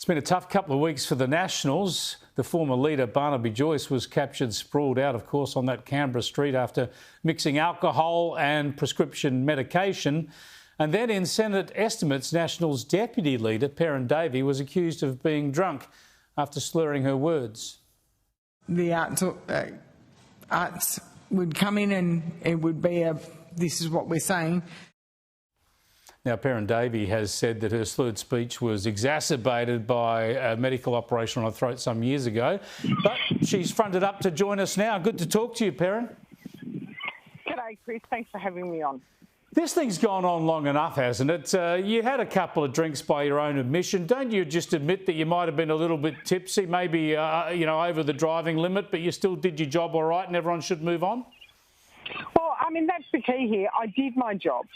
been a tough couple of weeks for the Nationals. The former leader, Barnaby Joyce, was captured sprawled out, of course, on that Canberra street after mixing alcohol and prescription medication. And then in Senate estimates, Nationals deputy leader, Perin Davey, was accused of being drunk after slurring her words. The arts would come in and it would be this is what we're saying. Now, Perin Davey has said that her slurred speech was exacerbated by a medical operation on her throat some years ago, but she's fronted up to join us now. Good to talk to you, Perin. G'day, Chris. Thanks for having me on. This thing's gone on long enough, hasn't it? You had a couple of drinks by your own admission. Don't you just admit that you might have been a little bit tipsy, maybe over the driving limit, but you still did your job all right and everyone should move on? Well, I mean, that's the key here. I did my job.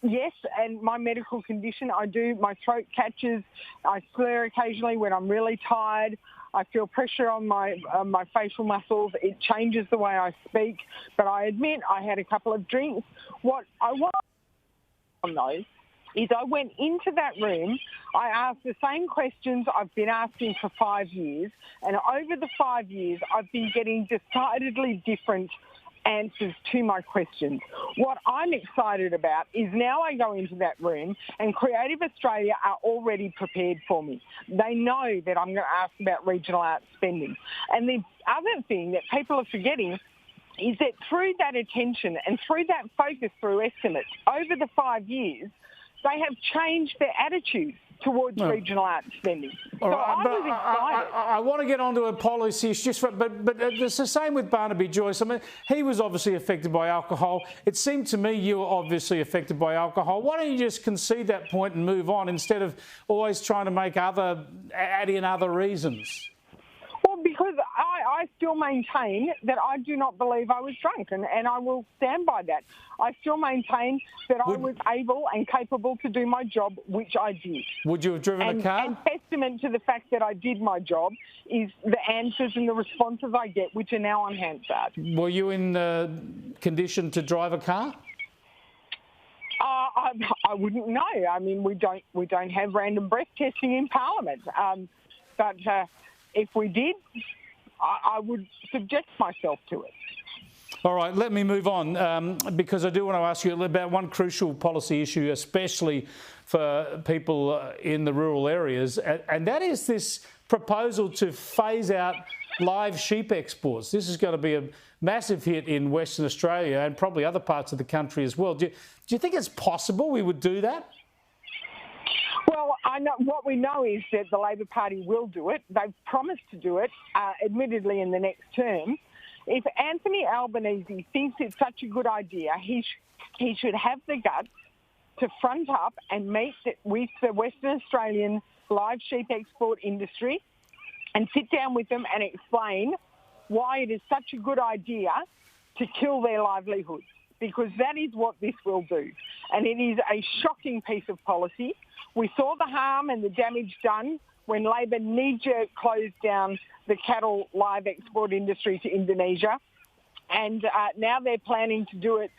Yes, and my medical condition, my throat catches, I slur occasionally when I'm really tired. I feel pressure on my facial muscles. It changes the way I speak. But I admit I had a couple of drinks. What I want on those is I went into that room, I asked the same questions I've been asking for 5 years, and over the 5 years I've been getting decidedly different answers to my questions. What I'm excited about is now I go into that room and Creative Australia are already prepared for me. They know that I'm going to ask about regional arts spending. And the other thing that people are forgetting is that through that attention and through that focus through estimates over the 5 years, they have changed their attitude towards regional arts spending. All so right, I was excited. I want to get onto a policy issue, but it's the same with Barnaby Joyce. I mean, he was obviously affected by alcohol. It seemed to me you were obviously affected by alcohol. Why don't you just concede that point and move on instead of always trying to add in other reasons? Well, because I still maintain that I do not believe I was drunk, and I will stand by that. I still maintain that I was able and capable to do my job, which I did. Would you have driven a car? And testament to the fact that I did my job is the answers and the responses I get, which are now on Hansard. Were you in condition to drive a car? I wouldn't know. I mean, we don't have random breath testing in Parliament, but if we did, I would subject myself to it. All right, let me move on because I do want to ask you about one crucial policy issue, especially for people in the rural areas, and that is this proposal to phase out live sheep exports. This is going to be a massive hit in Western Australia and probably other parts of the country as well. Do you think it's possible we would do that? Well, I know what we know is that the Labor Party will do it. They've promised to do it, admittedly in the next term. If Anthony Albanese thinks it's such a good idea, he should have the guts to front up and meet with the Western Australian live sheep export industry and sit down with them and explain why it is such a good idea to kill their livelihoods, because that is what this will do. And it is a shocking piece of policy. We saw the harm and the damage done when Labor knee-jerk closed down the cattle live export industry to Indonesia, and now they're planning to do it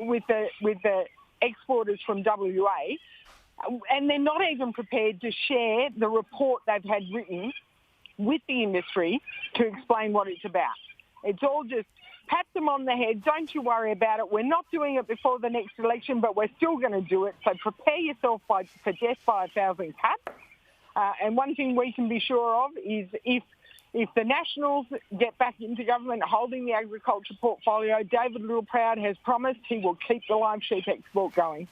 with the exporters from WA, and they're not even prepared to share the report they've had written with the industry to explain what it's about. It's all just pat them on the head, don't you worry about it. We're not doing it before the next election, but we're still going to do it. So prepare yourself for death by 1,000 cuts. And one thing we can be sure of is if the Nationals get back into government holding the agriculture portfolio, David Littleproud has promised he will keep the live sheep export going.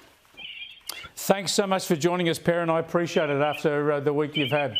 Thanks so much for joining us, Perin. I appreciate it after the week you've had.